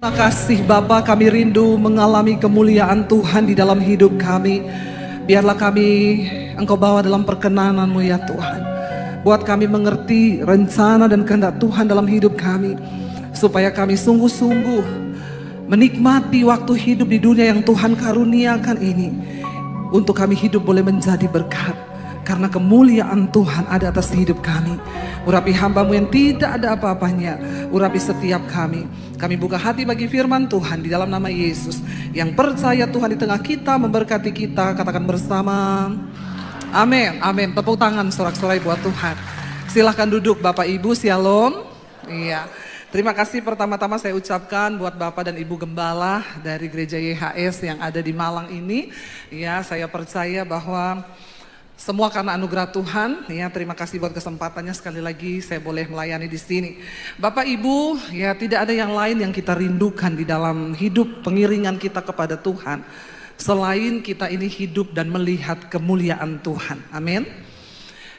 Terima kasih Bapa, kami rindu mengalami kemuliaan Tuhan di dalam hidup kami. Biarlah kami Engkau bawa dalam perkenanan-Mu ya Tuhan. Buat kami mengerti rencana dan kehendak Tuhan dalam hidup kami. Supaya kami sungguh-sungguh menikmati waktu hidup di dunia yang Tuhan karuniakan ini. Untuk kami hidup boleh menjadi berkat. Karena kemuliaan Tuhan ada atas hidup kami. Urapi hamba-Mu yang tidak ada apa-apanya. Urapi setiap kami. Kami buka hati bagi firman Tuhan di dalam nama Yesus. Yang percaya Tuhan di tengah kita, memberkati kita. Katakan bersama. Amin, amin. Tepuk tangan sorak-sorai buat Tuhan. Silahkan duduk Bapak Ibu, shalom. Iya. Terima kasih pertama-tama saya ucapkan buat Bapak dan Ibu Gembala dari Gereja YHS yang ada di Malang ini. Ya, saya percaya bahwa semua karena anugerah Tuhan, ya terima kasih buat kesempatannya sekali lagi saya boleh melayani di sini. Bapak Ibu, ya tidak ada yang lain yang kita rindukan di dalam hidup pengiringan kita kepada Tuhan. Selain kita ini hidup dan melihat kemuliaan Tuhan, amin.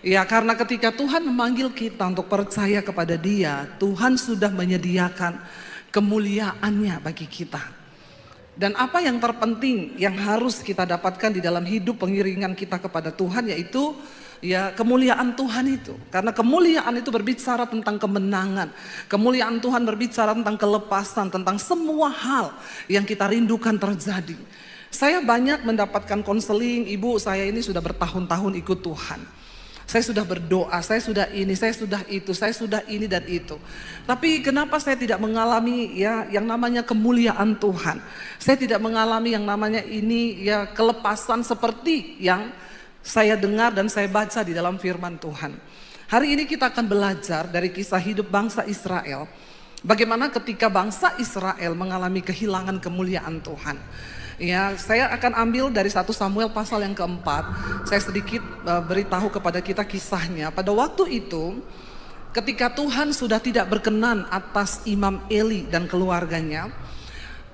Ya karena ketika Tuhan memanggil kita untuk percaya kepada Dia, Tuhan sudah menyediakan kemuliaannya bagi kita. Dan apa yang terpenting yang harus kita dapatkan di dalam hidup pengiringan kita kepada Tuhan yaitu ya kemuliaan Tuhan itu. Karena kemuliaan itu berbicara tentang kemenangan. Kemuliaan Tuhan berbicara tentang kelepasan, tentang semua hal yang kita rindukan terjadi. Saya banyak mendapatkan konseling, ibu saya ini sudah bertahun-tahun ikut Tuhan. Saya sudah berdoa, saya sudah ini, saya sudah itu, saya sudah ini dan itu. Tapi kenapa saya tidak mengalami ya yang namanya kemuliaan Tuhan? Saya tidak mengalami yang namanya ini ya kelepasan seperti yang saya dengar dan saya baca di dalam firman Tuhan. Hari ini kita akan belajar dari kisah hidup bangsa Israel. Bagaimana ketika bangsa Israel mengalami kehilangan kemuliaan Tuhan. Ya, saya akan ambil dari 1 Samuel pasal yang keempat. Saya sedikit beritahu kepada kita kisahnya. Pada waktu itu, ketika Tuhan sudah tidak berkenan atas Imam Eli dan keluarganya.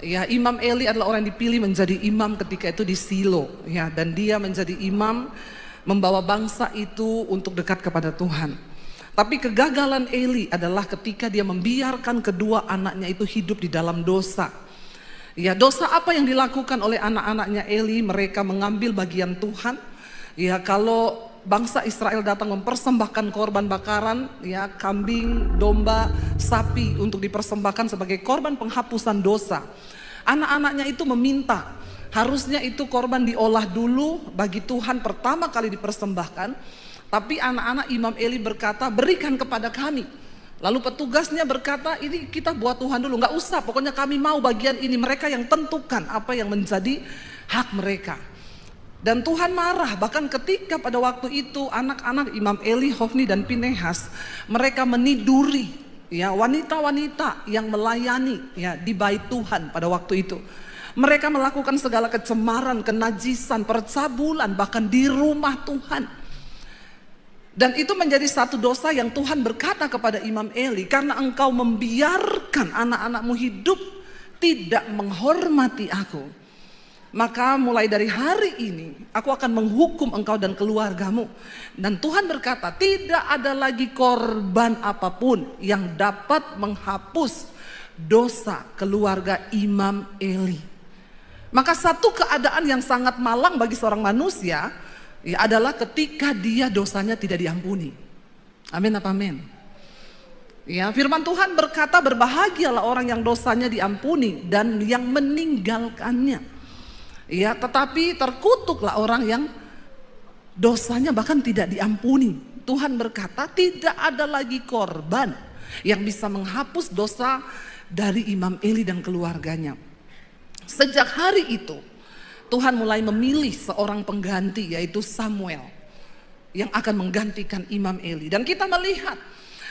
Ya, Imam Eli adalah orang yang dipilih menjadi imam ketika itu di Silo. Ya, dan dia menjadi imam membawa bangsa itu untuk dekat kepada Tuhan. Tapi kegagalan Eli adalah ketika dia membiarkan kedua anaknya itu hidup di dalam dosa. Ya, dosa apa yang dilakukan oleh anak-anaknya Eli? Mereka mengambil bagian Tuhan. Ya, kalau bangsa Israel datang mempersembahkan korban bakaran, ya kambing, domba, sapi untuk dipersembahkan sebagai korban penghapusan dosa. Anak-anaknya itu meminta, harusnya itu korban diolah dulu bagi Tuhan pertama kali dipersembahkan. Tapi anak-anak Imam Eli berkata, berikan kepada kami. Lalu petugasnya berkata, ini kita buat Tuhan dulu, nggak usah, pokoknya kami mau bagian ini. Mereka yang tentukan apa yang menjadi hak mereka. Dan Tuhan marah, bahkan ketika pada waktu itu anak-anak Imam Eli, Hofni dan Pinehas, mereka meniduri ya wanita-wanita yang melayani ya di bait Tuhan pada waktu itu. Mereka melakukan segala kecemaran, kenajisan, percabulan bahkan di rumah Tuhan. Dan itu menjadi satu dosa yang Tuhan berkata kepada Imam Eli, karena engkau membiarkan anak-anakmu hidup tidak menghormati aku, maka mulai dari hari ini aku akan menghukum engkau dan keluargamu. Dan Tuhan berkata, tidak ada lagi korban apapun yang dapat menghapus dosa keluarga Imam Eli. Maka satu keadaan yang sangat malang bagi seorang manusia ya adalah ketika dia dosanya tidak diampuni. Amin apa amin? Ya, firman Tuhan berkata berbahagialah orang yang dosanya diampuni dan yang meninggalkannya. Ya, tetapi terkutuklah orang yang dosanya bahkan tidak diampuni. Tuhan berkata tidak ada lagi korban yang bisa menghapus dosa dari Imam Eli dan keluarganya. Sejak hari itu Tuhan mulai memilih seorang pengganti yaitu Samuel yang akan menggantikan Imam Eli. Dan kita melihat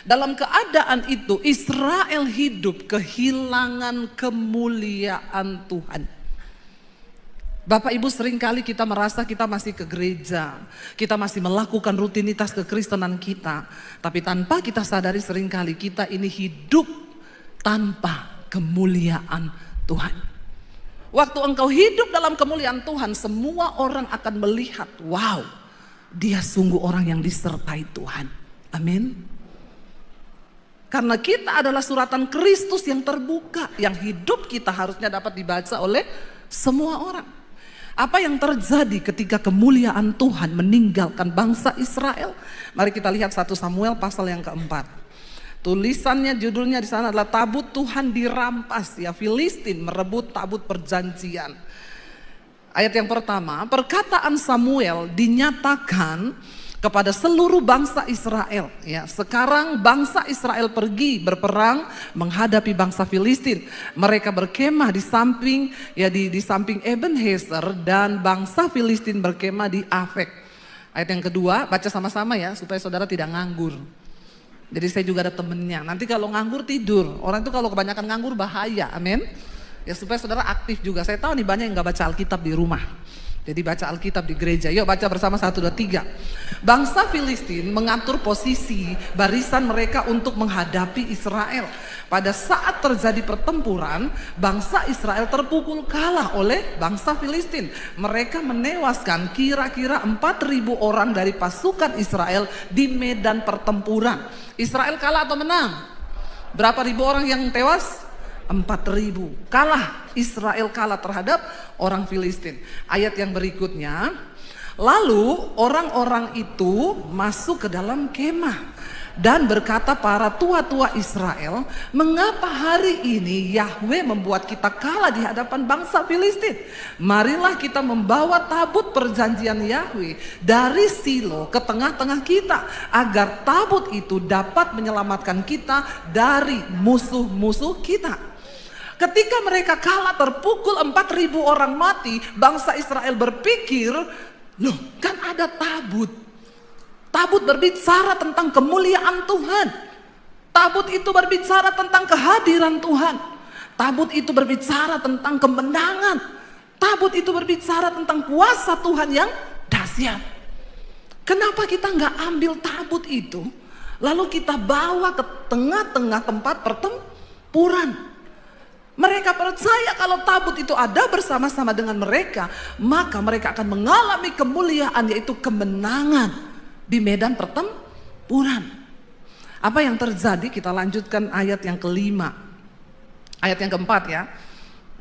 dalam keadaan itu Israel hidup kehilangan kemuliaan Tuhan. Bapak Ibu, seringkali kita merasa kita masih ke gereja, kita masih melakukan rutinitas kekristenan kita, tapi tanpa kita sadari seringkali kita ini hidup tanpa kemuliaan Tuhan. Waktu engkau hidup dalam kemuliaan Tuhan, semua orang akan melihat, wow, dia sungguh orang yang disertai Tuhan. Amin. Karena kita adalah suratan Kristus yang terbuka, yang hidup kita harusnya dapat dibaca oleh semua orang. Apa yang terjadi ketika kemuliaan Tuhan meninggalkan bangsa Israel? Mari kita lihat 1 Samuel pasal yang keempat. Tulisannya, judulnya di sana adalah tabut Tuhan dirampas, ya, Filistin merebut tabut perjanjian. Ayat yang pertama, perkataan Samuel dinyatakan kepada seluruh bangsa Israel, ya. Sekarang bangsa Israel pergi berperang menghadapi bangsa Filistin. Mereka berkemah di samping, ya, di samping Ebenezer, dan bangsa Filistin berkemah di Afek. Ayat yang kedua, baca sama-sama ya supaya saudara tidak nganggur. Jadi saya juga ada temennya. Nanti kalau nganggur tidur. Orang itu kalau kebanyakan nganggur bahaya. Amin. Ya supaya saudara aktif juga. Saya tahu nih banyak yang gak baca Alkitab di rumah. Jadi baca Alkitab di gereja. Yuk baca bersama 1, 2, 3. Bangsa Filistin mengatur posisi barisan mereka untuk menghadapi Israel. Pada saat terjadi pertempuran, bangsa Israel terpukul kalah oleh bangsa Filistin. Mereka menewaskan kira-kira 4.000 orang dari pasukan Israel di medan pertempuran. Israel kalah atau menang? Berapa ribu orang yang tewas? 4.000. Kalah, Israel kalah terhadap orang Filistin. Ayat yang berikutnya, lalu orang-orang itu masuk ke dalam kemah dan berkata para tua-tua Israel, mengapa hari ini Yahweh membuat kita kalah di hadapan bangsa Filistin? Marilah kita membawa tabut perjanjian Yahweh dari Silo ke tengah-tengah kita, agar tabut itu dapat menyelamatkan kita dari musuh-musuh kita. Ketika mereka kalah terpukul 4.000 orang mati, bangsa Israel berpikir, loh kan ada tabut. Tabut berbicara tentang kemuliaan Tuhan. Tabut itu berbicara tentang kehadiran Tuhan. Tabut itu berbicara tentang kemenangan. Tabut itu berbicara tentang kuasa Tuhan yang dahsyat. Kenapa kita nggak ambil tabut itu, lalu kita bawa ke tengah-tengah tempat pertempuran? Mereka percaya kalau tabut itu ada bersama-sama dengan mereka, maka mereka akan mengalami kemuliaan, yaitu kemenangan di medan pertempuran. Apa yang terjadi? Kita lanjutkan ayat yang kelima. Ayat yang keempat ya.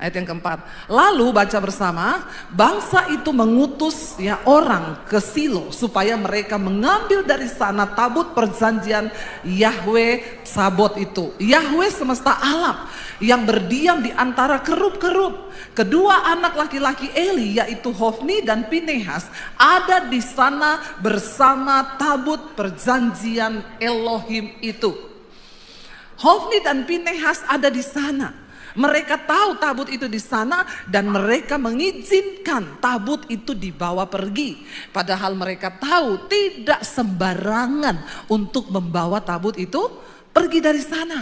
Ayat yang keempat. Lalu baca bersama, bangsa itu mengutus ya orang ke Silo supaya mereka mengambil dari sana tabut perjanjian Yahweh Sabot itu. Yahweh semesta alam yang berdiam di antara kerub-kerub. Kedua anak laki-laki Eli, yaitu Hofni dan Pinehas, ada di sana bersama tabut perjanjian Elohim itu. Hofni dan Pinehas ada di sana. Mereka tahu tabut itu di sana dan mereka mengizinkan tabut itu dibawa pergi. Padahal mereka tahu tidak sembarangan untuk membawa tabut itu pergi dari sana.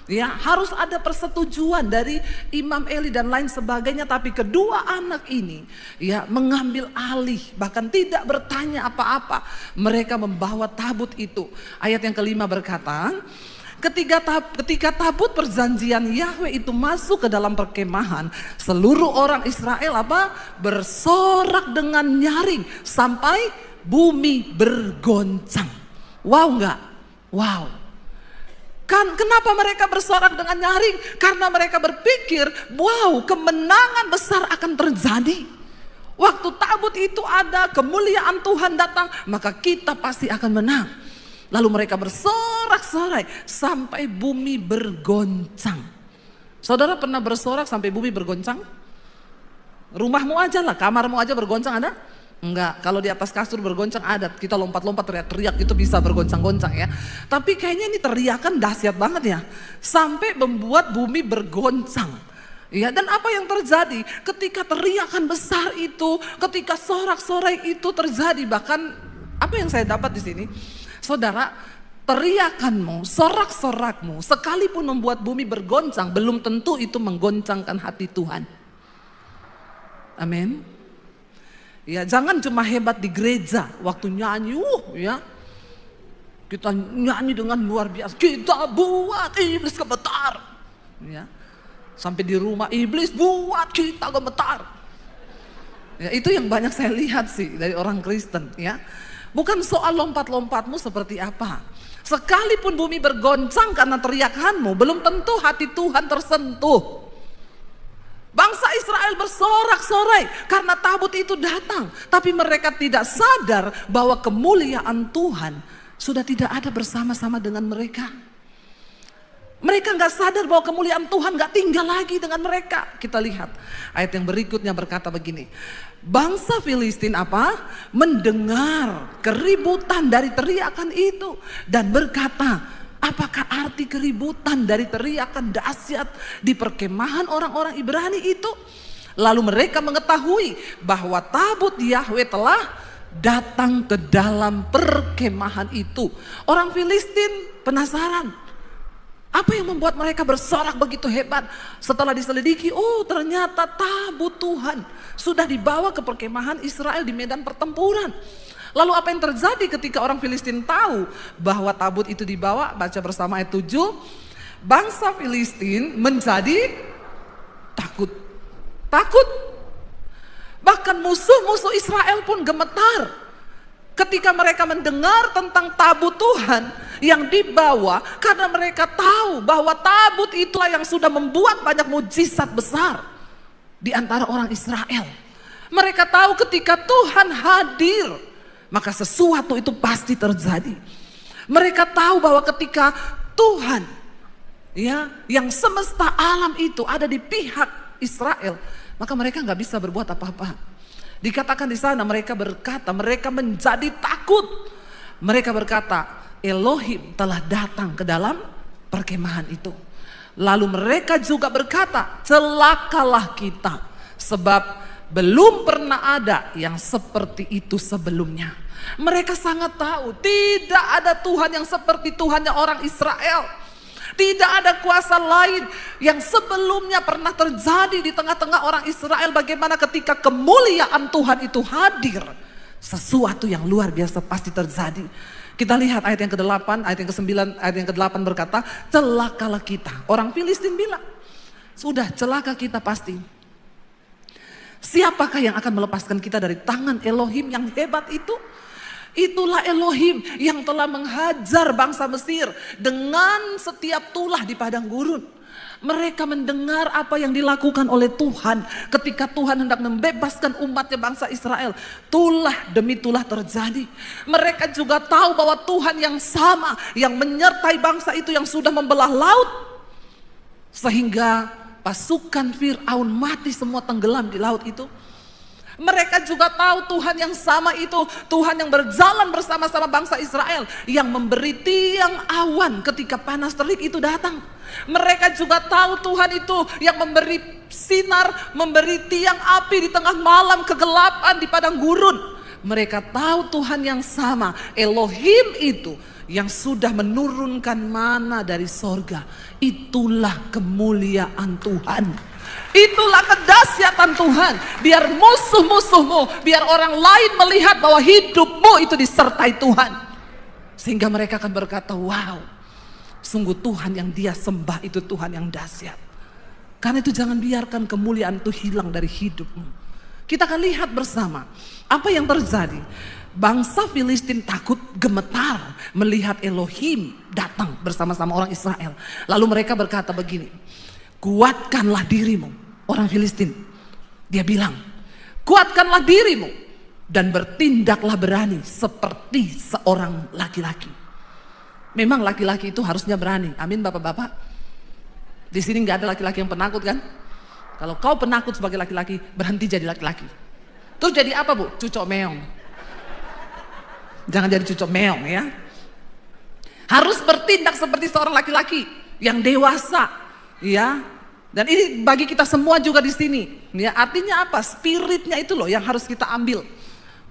Ya, harus ada persetujuan dari Imam Eli dan lain sebagainya, tapi kedua anak ini ya mengambil alih, bahkan tidak bertanya apa-apa. Mereka membawa tabut itu. Ayat yang kelima berkata, ketika tabut perjanjian Yahweh itu masuk ke dalam perkemahan, seluruh orang Israel bersorak dengan nyaring sampai bumi bergoncang. Wow enggak? Wow. Kan kenapa mereka bersorak dengan nyaring? Karena mereka berpikir, wow, kemenangan besar akan terjadi. Waktu tabut itu ada, kemuliaan Tuhan datang, maka kita pasti akan menang. Lalu mereka bersorak-sorai sampai bumi bergoncang. Saudara pernah bersorak sampai bumi bergoncang? Rumahmu aja lah, kamarmu aja bergoncang ada? Enggak, kalau di atas kasur bergoncang ada. Kita lompat-lompat teriak-teriak itu bisa bergoncang-goncang ya. Tapi kayaknya ini teriakan dahsyat banget ya. Sampai membuat bumi bergoncang. Ya, dan apa yang terjadi ketika teriakan besar itu, ketika sorak-sorai itu terjadi, bahkan apa yang saya dapat di sini? Saudara, teriakanmu, sorak-sorakmu sekalipun membuat bumi bergoncang, belum tentu itu menggoncangkan hati Tuhan. Amin. Ya, jangan cuma hebat di gereja waktu nyanyi, ya. Kita nyanyi dengan luar biasa. Kita buat iblis gemetar. Ya. Sampai di rumah iblis buat kita gemetar. Ya, itu yang banyak saya lihat sih dari orang Kristen, ya. Bukan soal lompat-lompatmu seperti apa. Sekalipun bumi bergoncang karena teriakanmu, belum tentu hati Tuhan tersentuh. Bangsa Israel bersorak-sorai karena tabut itu datang. Tapi mereka tidak sadar bahwa kemuliaan Tuhan sudah tidak ada bersama-sama dengan mereka. Mereka nggak sadar bahwa kemuliaan Tuhan nggak tinggal lagi dengan mereka. Kita lihat ayat yang berikutnya berkata begini. Bangsa Filistin apa? Mendengar keributan dari teriakan itu dan berkata, apakah arti keributan dari teriakan dahsyat di perkemahan orang-orang Ibrani itu? Lalu mereka mengetahui bahwa tabut Yahweh telah datang ke dalam perkemahan itu. Orang Filistin penasaran. Apa yang membuat mereka bersorak begitu hebat? Setelah diselidiki, oh ternyata tabut Tuhan sudah dibawa ke perkemahan Israel di medan pertempuran. Lalu apa yang terjadi ketika orang Filistin tahu bahwa tabut itu dibawa? Baca bersama ayat 7. Bangsa Filistin menjadi takut. Takut. Bahkan musuh-musuh Israel pun gemetar. Ketika mereka mendengar tentang tabut Tuhan yang dibawa, karena mereka tahu bahwa tabut itulah yang sudah membuat banyak mujizat besar di antara orang Israel. Mereka tahu ketika Tuhan hadir, maka sesuatu itu pasti terjadi. Mereka tahu bahwa ketika Tuhan yang semesta alam itu ada di pihak Israel, maka mereka nggak bisa berbuat apa-apa. Dikatakan di sana mereka berkata, mereka menjadi takut. Mereka berkata, Elohim telah datang ke dalam perkemahan itu. Lalu mereka juga berkata, celakalah kita, sebab belum pernah ada yang seperti itu sebelumnya. Mereka sangat tahu tidak ada Tuhan yang seperti Tuhannya orang Israel. Tidak ada kuasa lain yang sebelumnya pernah terjadi di tengah-tengah orang Israel. Bagaimana ketika kemuliaan Tuhan itu hadir, sesuatu yang luar biasa pasti terjadi. Kita lihat ayat yang ke-8, ayat yang ke-9, ayat yang ke-8 berkata, celakalah kita. Orang Filistin bilang, sudah celaka kita pasti. Siapakah yang akan melepaskan kita dari tangan Elohim yang hebat itu? Itulah Elohim yang telah menghajar bangsa Mesir dengan setiap tulah di padang gurun. Mereka mendengar apa yang dilakukan oleh Tuhan ketika Tuhan hendak membebaskan umatnya bangsa Israel. Tulah demi tulah terjadi. Mereka juga tahu bahwa Tuhan yang sama yang menyertai bangsa itu yang sudah membelah laut. Sehingga pasukan Fir'aun mati semua tenggelam di laut itu. Mereka juga tahu Tuhan yang sama itu, Tuhan yang berjalan bersama-sama bangsa Israel, yang memberi tiang awan ketika panas terik itu datang. Mereka juga tahu Tuhan itu yang memberi sinar, memberi tiang api di tengah malam kegelapan di padang gurun. Mereka tahu Tuhan yang sama, Elohim itu yang sudah menurunkan mana dari sorga. Itulah kemuliaan Tuhan. Itulah kedahsyatan Tuhan. Biar musuh-musuhmu, biar orang lain melihat bahwa hidupmu itu disertai Tuhan. Sehingga mereka akan berkata, wow, sungguh Tuhan yang dia sembah itu Tuhan yang dahsyat. Karena itu jangan biarkan kemuliaan itu hilang dari hidupmu. Kita akan lihat bersama apa yang terjadi. Bangsa Filistin takut, gemetar melihat Elohim datang bersama-sama orang Israel. Lalu mereka berkata begini, kuatkanlah dirimu. Orang Filistin, dia bilang, kuatkanlah dirimu dan bertindaklah berani seperti seorang laki-laki. Memang laki-laki itu harusnya berani. Amin bapak-bapak. Di sini nggak ada laki-laki yang penakut kan? Kalau kau penakut sebagai laki-laki, berhenti jadi laki-laki. Terus jadi apa bu? Cucok meong. Jangan jadi cucok meong ya. Harus bertindak seperti seorang laki-laki yang dewasa, ya. Dan ini bagi kita semua juga di sini. Ya, artinya apa? Spiritnya itu loh yang harus kita ambil.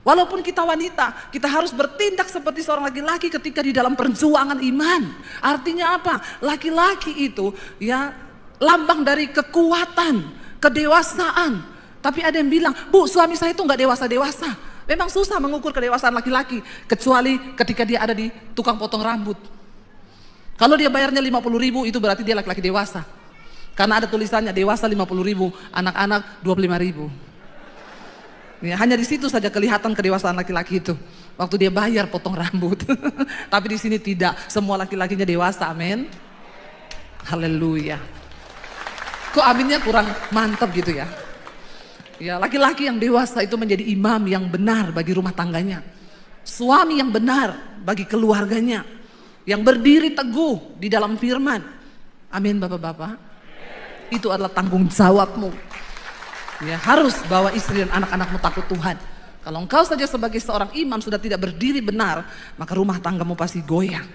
Walaupun kita wanita, kita harus bertindak seperti seorang laki-laki ketika di dalam perjuangan iman. Artinya apa? Laki-laki itu ya lambang dari kekuatan, kedewasaan. Tapi ada yang bilang, bu suami saya itu nggak dewasa-dewasa. Memang susah mengukur kedewasaan laki-laki. Kecuali ketika dia ada di tukang potong rambut. Kalau dia bayarnya 50.000 itu berarti dia laki-laki dewasa. Karena ada tulisannya dewasa 50.000, anak-anak 25.000. Ya, hanya di situ saja kelihatan kedewasaan laki-laki itu. Waktu dia bayar potong rambut. Tapi di sini tidak, semua laki-lakinya dewasa, amin. Haleluya. Kok aminnya kurang mantap gitu ya? Ya, laki-laki yang dewasa itu menjadi imam yang benar bagi rumah tangganya. Suami yang benar bagi keluarganya. Yang berdiri teguh di dalam firman. Amin Bapak-bapak. Itu adalah tanggung jawabmu. Ya, harus bawa istri dan anak-anakmu takut Tuhan. Kalau engkau saja sebagai seorang imam sudah tidak berdiri benar, maka rumah tanggamu pasti goyang.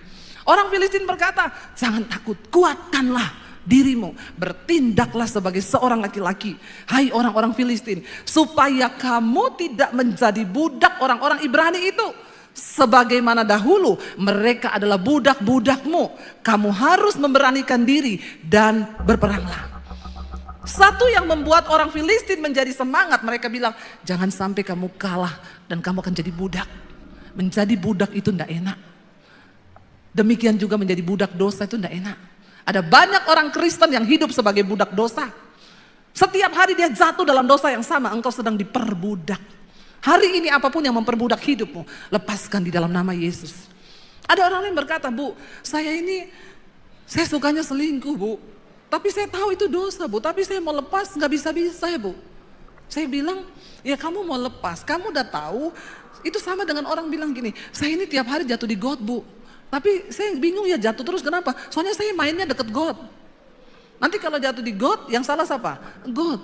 Orang Filistin berkata, jangan takut, kuatkanlah dirimu, bertindaklah sebagai seorang laki-laki, hai orang-orang Filistin, supaya kamu tidak menjadi budak orang-orang Ibrani itu. Sebagaimana dahulu mereka adalah budak-budakmu, kamu harus memberanikan diri dan berperanglah. Satu yang membuat orang Filistin menjadi semangat, mereka bilang, jangan sampai kamu kalah dan kamu akan jadi budak. Menjadi budak itu tidak enak. Demikian juga menjadi budak dosa itu tidak enak. Ada banyak orang Kristen yang hidup sebagai budak dosa. Setiap hari dia jatuh dalam dosa yang sama, engkau sedang diperbudak. Hari ini apapun yang memperbudak hidupmu, lepaskan di dalam nama Yesus. Ada orang yang berkata, Bu, saya sukanya selingkuh, Bu. Tapi saya tahu itu dosa, Bu. Tapi saya mau lepas, nggak bisa-bisa ya, Bu. Saya bilang, ya kamu mau lepas, kamu udah tahu. Itu sama dengan orang bilang gini, saya ini tiap hari jatuh di got, Bu. Tapi saya bingung ya jatuh terus, kenapa? Soalnya saya mainnya deket got. Nanti kalau jatuh di got, yang salah siapa? Got.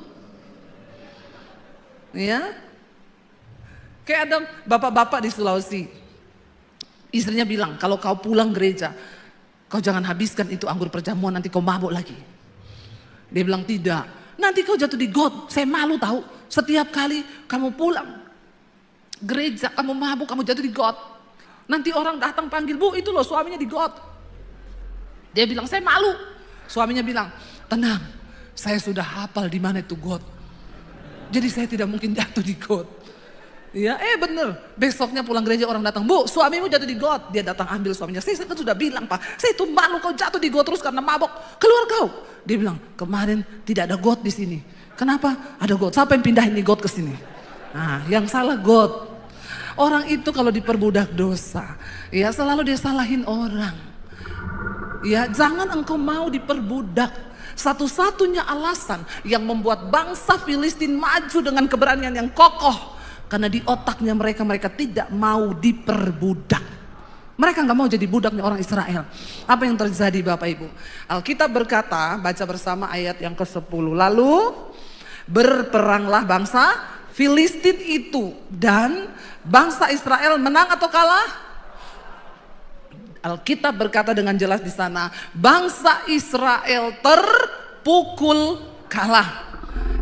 Ya. Kayak ada bapak-bapak di Sulawesi. Istrinya bilang, kalau kau pulang gereja, kau jangan habiskan itu anggur perjamuan, nanti kau mabuk lagi. Dia bilang, tidak. Nanti kau jatuh di got, saya malu tahu. Setiap kali kamu pulang gereja, kamu mabuk, kamu jatuh di got. Nanti orang datang panggil, Bu, itu loh suaminya di got. Dia bilang, saya malu. Suaminya bilang, tenang, saya sudah hafal di mana itu got. Jadi saya tidak mungkin jatuh di got. Ya, bener. Besoknya pulang gereja orang datang, Bu, suamimu jatuh di got. Dia datang ambil suaminya. Saya kan sudah bilang, Pak, saya itu malu kau jatuh di got terus karena mabok. Keluar kau. Dia bilang, kemarin tidak ada got di sini. Kenapa? Ada got. Siapa yang pindahin nih got ke sini? Nah, yang salah got. Orang itu kalau diperbudak dosa, ya selalu dia salahin orang. Ya, jangan engkau mau diperbudak. Satu-satunya alasan yang membuat bangsa Filistin maju dengan keberanian yang kokoh, karena di otaknya mereka tidak mau diperbudak. Mereka nggak mau jadi budaknya orang Israel. Apa yang terjadi Bapak Ibu? Alkitab berkata, baca bersama ayat yang ke-10. Lalu berperanglah bangsa Filistin itu dan bangsa Israel menang atau kalah? Alkitab berkata dengan jelas di sana, bangsa Israel terpukul kalah.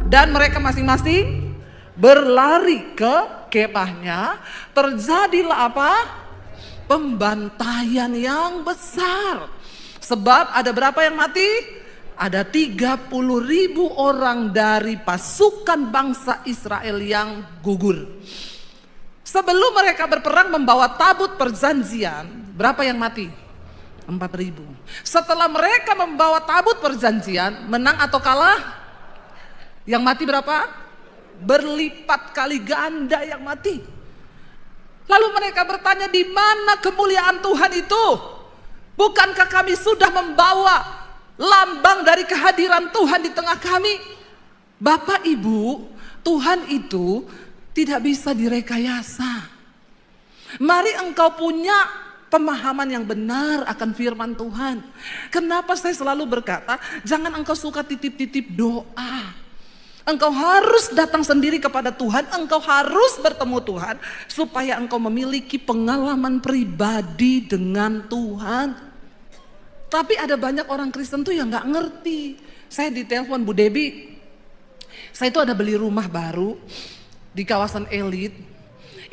Dan mereka masing-masing berlari ke kemahnya. Terjadilah apa? Pembantaian yang besar. Sebab ada berapa yang mati? Ada 30.000 orang dari pasukan bangsa Israel yang gugur. Sebelum mereka berperang membawa tabut perjanjian, berapa yang mati? 4.000. Setelah mereka membawa tabut perjanjian, menang atau kalah? Yang mati berapa? Berlipat kali ganda yang mati. Lalu mereka bertanya, di mana kemuliaan Tuhan itu? Bukankah kami sudah membawa lambang dari kehadiran Tuhan di tengah kami? Bapak Ibu, Tuhan itu tidak bisa direkayasa. Mari engkau punya pemahaman yang benar akan firman Tuhan. Kenapa saya selalu berkata, jangan engkau suka titip-titip doa. Engkau harus datang sendiri kepada Tuhan, engkau harus bertemu Tuhan, supaya engkau memiliki pengalaman pribadi dengan Tuhan. Tapi ada banyak orang Kristen tuh yang gak ngerti. Saya ditelepon Bu Debi, saya itu ada beli rumah baru di kawasan elit.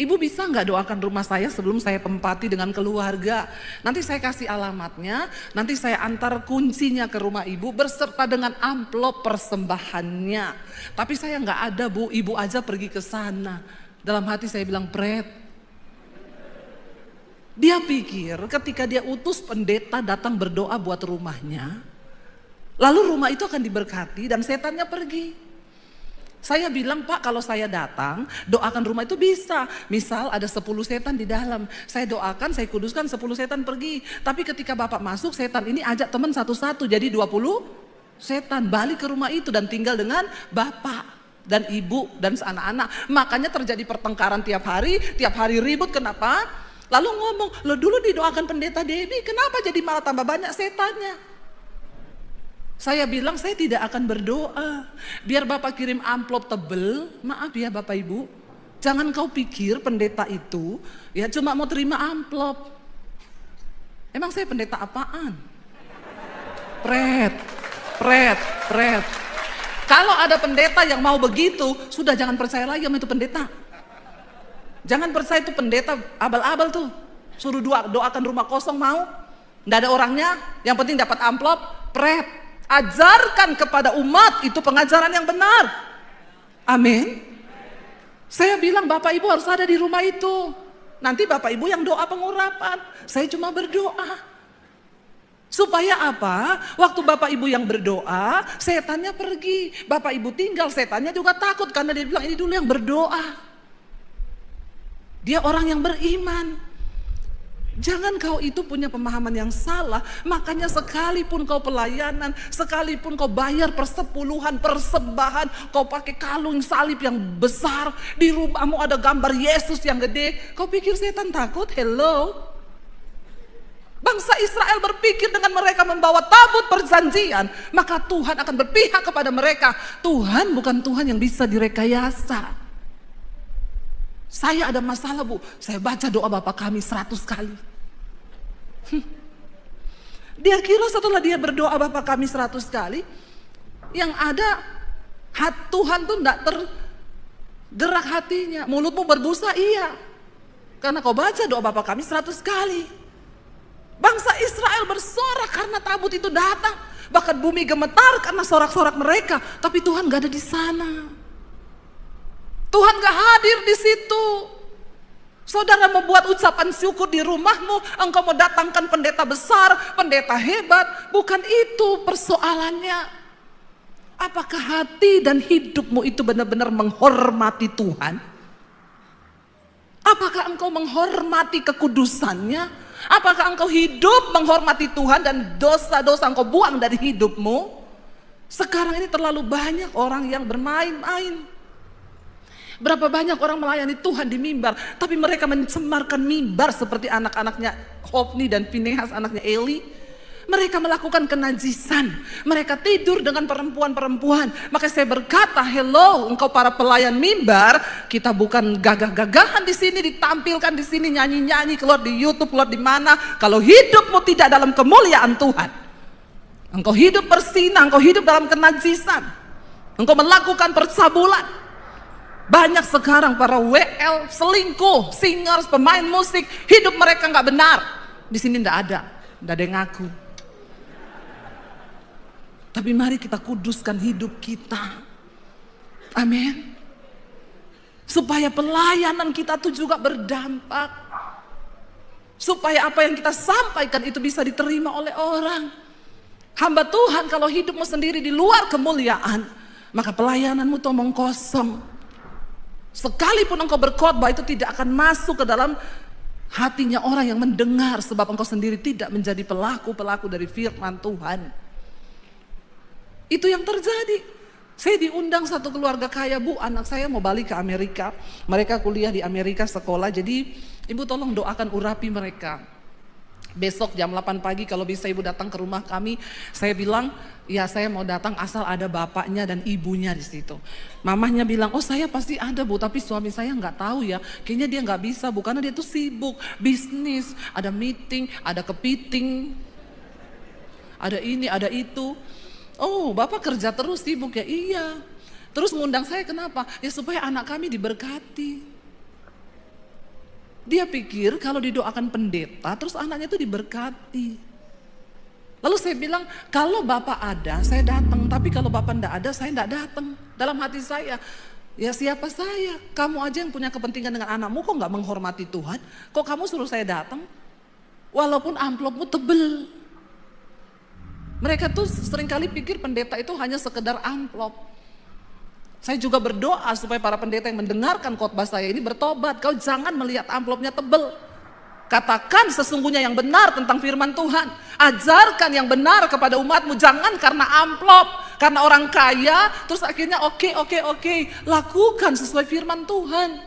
Ibu bisa nggak doakan rumah saya sebelum saya tempati dengan keluarga? Nanti saya kasih alamatnya, nanti saya antar kuncinya ke rumah ibu berserta dengan amplop persembahannya. Tapi saya nggak ada Bu, ibu aja pergi ke sana. Dalam hati saya bilang, Pret. Dia pikir ketika dia utus pendeta datang berdoa buat rumahnya, lalu rumah itu akan diberkati dan setannya pergi. Saya bilang, Pak, kalau saya datang, doakan rumah itu bisa. Misal ada 10 setan di dalam. Saya doakan, saya kuduskan 10 setan pergi. Tapi ketika Bapak masuk, setan ini ajak teman satu-satu. Jadi 20 setan balik ke rumah itu dan tinggal dengan Bapak dan Ibu dan anak-anak. Makanya terjadi pertengkaran tiap hari ribut. Kenapa? Lalu ngomong, lo dulu didoakan pendeta Debbie, kenapa jadi malah tambah banyak setannya? Saya bilang saya tidak akan berdoa. Biar Bapak kirim amplop tebel, maaf ya Bapak Ibu. Jangan kau pikir pendeta itu ya cuma mau terima amplop. Emang saya pendeta apaan? Pret. Kalau ada pendeta yang mau begitu, sudah jangan percaya lagi sama itu pendeta. Jangan percaya itu pendeta abal-abal tuh. Suruh doakan rumah kosong mau. Nggak ada orangnya, yang penting dapat amplop, pret. Ajarkan kepada umat itu pengajaran yang benar. Amin. Saya bilang Bapak Ibu harus ada di rumah itu. Nanti Bapak Ibu yang doa pengurapan. Saya cuma berdoa. Supaya apa? Waktu Bapak Ibu yang berdoa, setannya pergi. Bapak Ibu tinggal, setannya juga takut. Karena dia bilang ini dulu yang berdoa. Dia orang yang beriman. Jangan kau itu punya pemahaman yang salah. Makanya sekalipun kau pelayanan, sekalipun kau bayar persepuluhan, persembahan, kau pakai kalung salib yang besar, di rumahmu ada gambar Yesus yang gede, kau pikir setan takut? Hello? Bangsa Israel berpikir dengan mereka membawa tabut perjanjian, maka Tuhan akan berpihak kepada mereka. Tuhan bukan Tuhan yang bisa direkayasa. Saya ada masalah, Bu, saya baca doa Bapa Kami 100 kali. Dia kira setelah dia berdoa Bapa Kami 100 kali, yang ada Tuhan tuh enggak tergerak hatinya. Mulutmu berbusa, iya, karena kau baca doa Bapa Kami 100 kali. Bangsa Israel bersorak karena tabut itu datang. Bahkan bumi gemetar karena sorak-sorak mereka. Tapi Tuhan gak ada di sana. Tuhan gak hadir di situ. Saudara membuat ucapan syukur di rumahmu, engkau mau datangkan pendeta besar, pendeta hebat, bukan itu persoalannya. Apakah hati dan hidupmu itu benar-benar menghormati Tuhan? Apakah engkau menghormati kekudusannya? Apakah engkau hidup menghormati Tuhan dan dosa-dosa engkau buang dari hidupmu? Sekarang ini terlalu banyak orang yang bermain-main. Berapa banyak orang melayani Tuhan di mimbar, tapi mereka mencemarkan mimbar seperti anak-anaknya Hofni dan Pinehas, anaknya Eli. Mereka melakukan kenajisan, mereka tidur dengan perempuan-perempuan. Maka saya berkata, hello, engkau para pelayan mimbar, kita bukan gagah-gagahan di sini, ditampilkan di sini, nyanyi-nyanyi, keluar di YouTube, keluar di mana. Kalau hidupmu tidak dalam kemuliaan Tuhan, engkau hidup bersinah, engkau hidup dalam kenajisan, engkau melakukan percabulan. Banyak sekarang para WL, selingkuh, singers, pemain musik, hidup mereka nggak benar. Di sini nggak ada yang ngaku. Tapi mari kita kuduskan hidup kita. Amin. Supaya pelayanan kita tuh juga berdampak. Supaya apa yang kita sampaikan itu bisa diterima oleh orang. Hamba Tuhan kalau hidupmu sendiri di luar kemuliaan, maka pelayananmu tuh omong kosong. Sekalipun engkau berkhotbah itu tidak akan masuk ke dalam hatinya orang yang mendengar, sebab engkau sendiri tidak menjadi pelaku-pelaku dari firman Tuhan. Itu yang terjadi. Saya diundang satu keluarga kaya, Bu, anak saya mau balik ke Amerika. Mereka kuliah di Amerika, sekolah. Jadi Ibu tolong doakan urapi mereka. Besok jam 8 pagi kalau bisa Ibu datang ke rumah kami. Saya bilang, ya saya mau datang asal ada bapaknya dan ibunya di situ. Mamahnya bilang, oh saya pasti ada, Bu, tapi suami saya nggak tahu ya. Kayaknya dia nggak bisa, Bu, karena dia tuh sibuk, bisnis, ada meeting, ada kepiting, ada ini, ada itu. Oh, Bapak kerja terus sibuk ya? Iya. Terus ngundang saya kenapa? Ya supaya anak kami diberkati. Dia pikir kalau didoakan pendeta terus anaknya itu diberkati. Lalu saya bilang, kalau Bapak ada saya datang, tapi kalau Bapak enggak ada saya enggak datang. Dalam hati saya, ya siapa saya? Kamu aja yang punya kepentingan dengan anakmu, kok enggak menghormati Tuhan? Kok kamu suruh saya datang? Walaupun amplopmu tebel. Mereka tuh seringkali pikir pendeta itu hanya sekedar amplop. Saya juga berdoa supaya para pendeta yang mendengarkan khotbah saya ini bertobat. Kau jangan melihat amplopnya tebel. Katakan sesungguhnya yang benar tentang firman Tuhan. Ajarkan yang benar kepada umatmu. Jangan karena amplop, karena orang kaya, terus akhirnya oke. Lakukan sesuai firman Tuhan.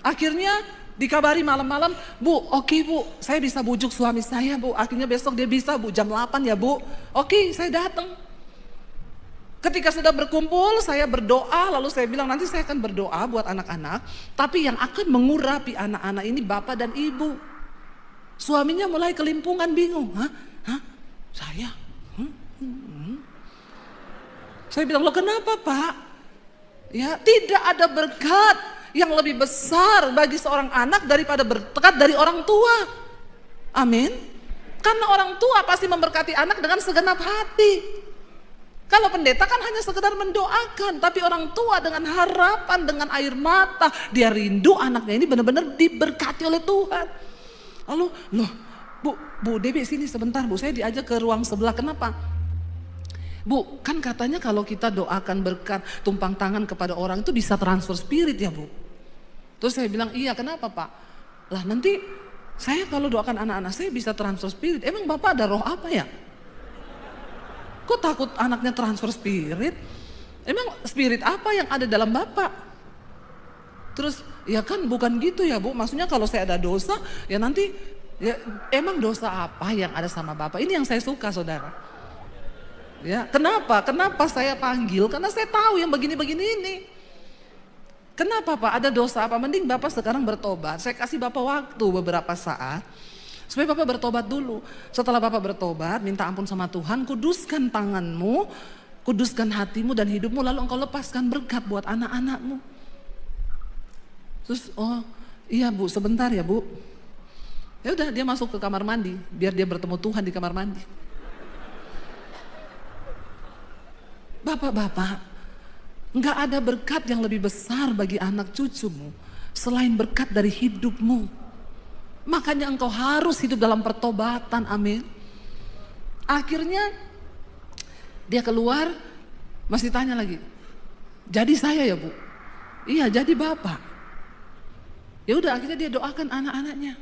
Akhirnya dikabari malam-malam, Bu, Bu, saya bisa bujuk suami saya, Bu. Akhirnya besok dia bisa, Bu, jam 8 ya, Bu. Oke, saya datang. Ketika sudah berkumpul, saya berdoa, lalu saya bilang nanti saya akan berdoa buat anak-anak, tapi yang akan mengurapi anak-anak ini bapak dan ibu. Suaminya mulai kelimpungan, bingung. Hah? Saya? Saya bilang, loh kenapa Pak? Ya, tidak ada berkat yang lebih besar bagi seorang anak daripada berkat dari orang tua. Amin. Karena orang tua pasti memberkati anak dengan segenap hati. Kalau pendeta kan hanya sekedar mendoakan, tapi orang tua dengan harapan, dengan air mata, dia rindu anaknya ini benar-benar diberkati oleh Tuhan. Lalu, loh, Bu Dewi sini sebentar Bu, saya diajak ke ruang sebelah, kenapa? Bu, kan katanya kalau kita doakan berkat, tumpang tangan kepada orang itu bisa transfer spirit ya Bu. Terus saya bilang, iya kenapa Pak? Lah nanti saya kalau doakan anak-anak saya bisa transfer spirit, emang Bapak ada roh apa ya? Kok takut anaknya transfer spirit? Emang spirit apa yang ada dalam Bapak? Terus ya kan bukan gitu ya Bu, maksudnya kalau saya ada dosa ya nanti ya emang dosa apa yang ada sama Bapak? Ini yang saya suka saudara. Ya, kenapa saya panggil? Karena saya tahu yang begini-begini ini. Kenapa Pak? Ada dosa apa? Mending Bapak sekarang bertobat. Saya kasih Bapak waktu beberapa saat supaya Bapak bertobat dulu. Setelah Bapak bertobat, minta ampun sama Tuhan, kuduskan tanganmu, kuduskan hatimu dan hidupmu, lalu engkau lepaskan berkat buat anak-anakmu. Terus, oh iya Bu, sebentar ya Bu. Ya udah, dia masuk ke kamar mandi, biar dia bertemu Tuhan di kamar mandi. Bapak-bapak, enggak ada berkat yang lebih besar bagi anak cucumu selain berkat dari hidupmu. Makanya engkau harus hidup dalam pertobatan, amin. Akhirnya dia keluar, masih tanya lagi, jadi saya ya Bu? Iya jadi Bapak. Ya udah akhirnya dia doakan anak-anaknya.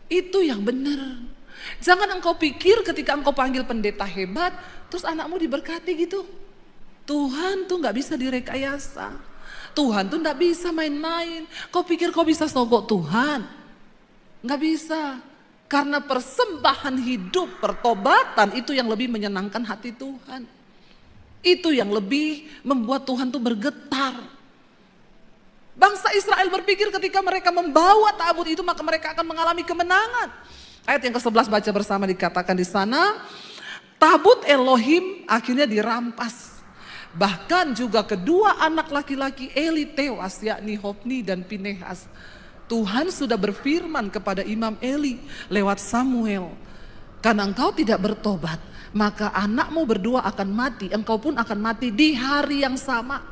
Itu yang benar. Jangan engkau pikir ketika engkau panggil pendeta hebat, terus anakmu diberkati gitu. Tuhan tuh gak bisa direkayasa. Tuhan tuh gak bisa main-main. Kau pikir kau bisa sogok Tuhan? Nggak bisa, karena persembahan hidup, pertobatan itu yang lebih menyenangkan hati Tuhan. Itu yang lebih membuat Tuhan tuh bergetar. Bangsa Israel berpikir ketika mereka membawa tabut itu maka mereka akan mengalami kemenangan. Ayat yang ke-11 baca bersama, dikatakan di sana, tabut Elohim akhirnya dirampas. Bahkan juga kedua anak laki-laki Eli tewas, yakni Hofni dan Pinehas. Tuhan sudah berfirman kepada Imam Eli lewat Samuel, karena engkau tidak bertobat, maka anakmu berdua akan mati, engkau pun akan mati di hari yang sama.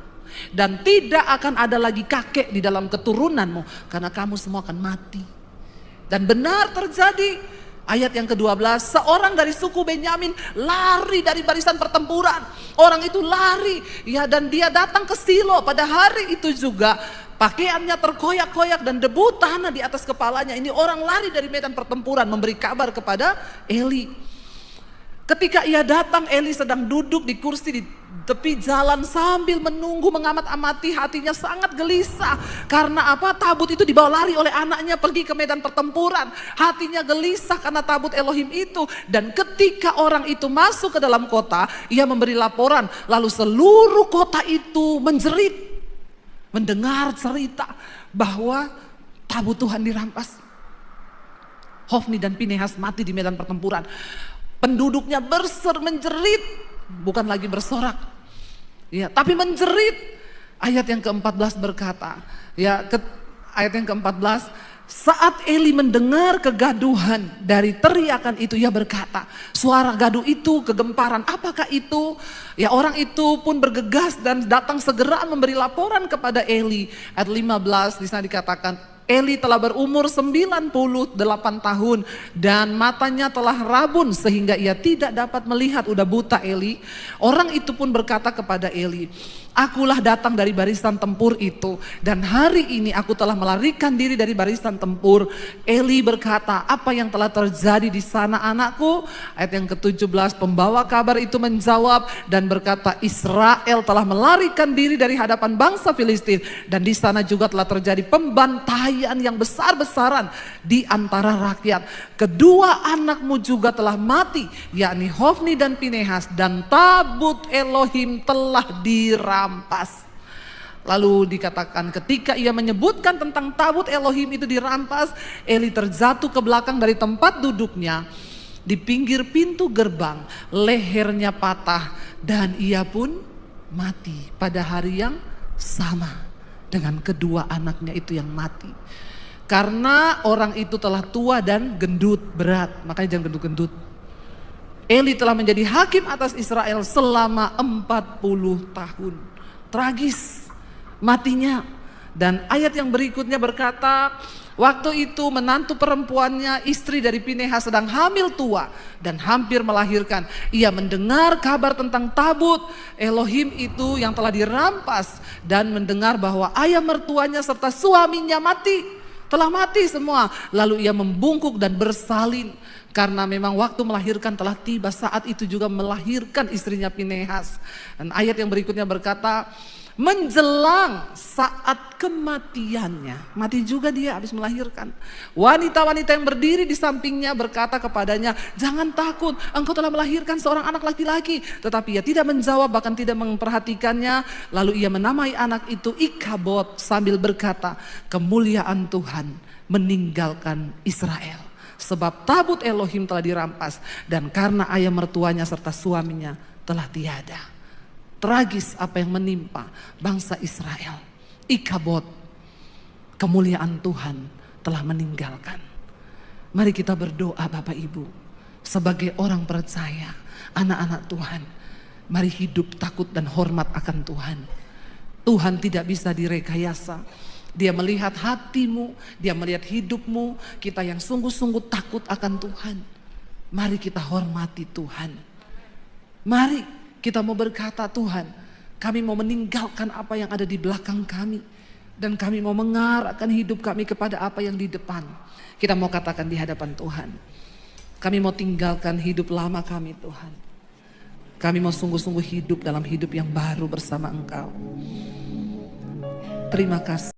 Dan tidak akan ada lagi kakek di dalam keturunanmu, karena kamu semua akan mati. Dan benar terjadi. Ayat yang ke-12, seorang dari suku Benyamin lari dari barisan pertempuran. Orang itu lari, ya, dan dia datang ke Silo pada hari itu juga. Pakaiannya terkoyak-koyak dan debu tanah di atas kepalanya. Ini orang lari dari medan pertempuran memberi kabar kepada Eli. Ketika ia datang, Eli sedang duduk di kursi di tepi jalan sambil menunggu, mengamat-amati, hatinya sangat gelisah. Karena apa? Tabut itu dibawa lari oleh anaknya pergi ke medan pertempuran. Hatinya gelisah karena tabut Elohim itu. Dan ketika orang itu masuk ke dalam kota, ia memberi laporan. Lalu seluruh kota itu menjerit mendengar cerita bahwa tabut Tuhan dirampas. Hofni dan Pinehas mati di medan pertempuran. Penduduknya menjerit, bukan lagi bersorak, ya, tapi menjerit. Ayat yang ke-14 berkata, ya, ayat yang ke-14, saat Eli mendengar kegaduhan dari teriakan itu, ia berkata, suara gaduh itu kegemparan, apakah itu? Ya, orang itu pun bergegas dan datang segera memberi laporan kepada Eli. Ayat 15 di sana dikatakan, Eli telah berumur 98 tahun dan matanya telah rabun sehingga ia tidak dapat melihat, udah buta Eli. Orang itu pun berkata kepada Eli, Akulah datang dari barisan tempur itu, dan hari ini aku telah melarikan diri dari barisan tempur. Eli berkata, apa yang telah terjadi di sana anakku? Ayat yang ke-17, pembawa kabar itu menjawab dan berkata, Israel telah melarikan diri dari hadapan bangsa Filistin, dan di sana juga telah terjadi pembantaian yang besar-besaran di antara rakyat. Kedua anakmu juga telah mati, yakni Hofni dan Pinehas, dan tabut Elohim telah dirampas. Lalu dikatakan ketika ia menyebutkan tentang tabut Elohim itu dirampas, Eli terjatuh ke belakang dari tempat duduknya di pinggir pintu gerbang, lehernya patah dan ia pun mati pada hari yang sama dengan kedua anaknya itu yang mati. Karena orang itu telah tua dan gendut berat, makanya jangan gendut-gendut. Eli telah menjadi hakim atas Israel selama 40 tahun. Tragis matinya. Dan ayat yang berikutnya berkata, waktu itu menantu perempuannya, istri dari Pinehas, sedang hamil tua dan hampir melahirkan. Ia mendengar kabar tentang tabut Elohim itu yang telah dirampas, dan mendengar bahwa ayah mertuanya serta suaminya mati. Telah mati semua. Lalu ia membungkuk dan bersalin, karena memang waktu melahirkan telah tiba. Saat itu juga melahirkan istrinya Pinehas. Dan ayat yang berikutnya berkata, menjelang saat kematiannya, mati juga dia habis melahirkan. Wanita-wanita yang berdiri di sampingnya berkata kepadanya, jangan takut, engkau telah melahirkan seorang anak laki-laki. Tetapi ia tidak menjawab, bahkan tidak memperhatikannya. Lalu ia menamai anak itu Ikabod sambil berkata, kemuliaan Tuhan meninggalkan Israel, sebab tabut Elohim telah dirampas, dan karena ayah mertuanya serta suaminya telah tiada. Tragis apa yang menimpa bangsa Israel. Ikabod, kemuliaan Tuhan telah meninggalkan. Mari kita berdoa Bapak Ibu, sebagai orang percaya, anak-anak Tuhan. Mari hidup takut dan hormat akan Tuhan. Tuhan tidak bisa direkayasa. Dia melihat hatimu, dia melihat hidupmu. Kita yang sungguh-sungguh takut akan Tuhan, mari kita hormati Tuhan. Mari kita mau berkata, Tuhan, kami mau meninggalkan apa yang ada di belakang kami, dan kami mau mengarahkan hidup kami kepada apa yang di depan. Kita mau katakan di hadapan Tuhan, kami mau tinggalkan hidup lama kami Tuhan. Kami mau sungguh-sungguh hidup dalam hidup yang baru bersama Engkau. Terima kasih.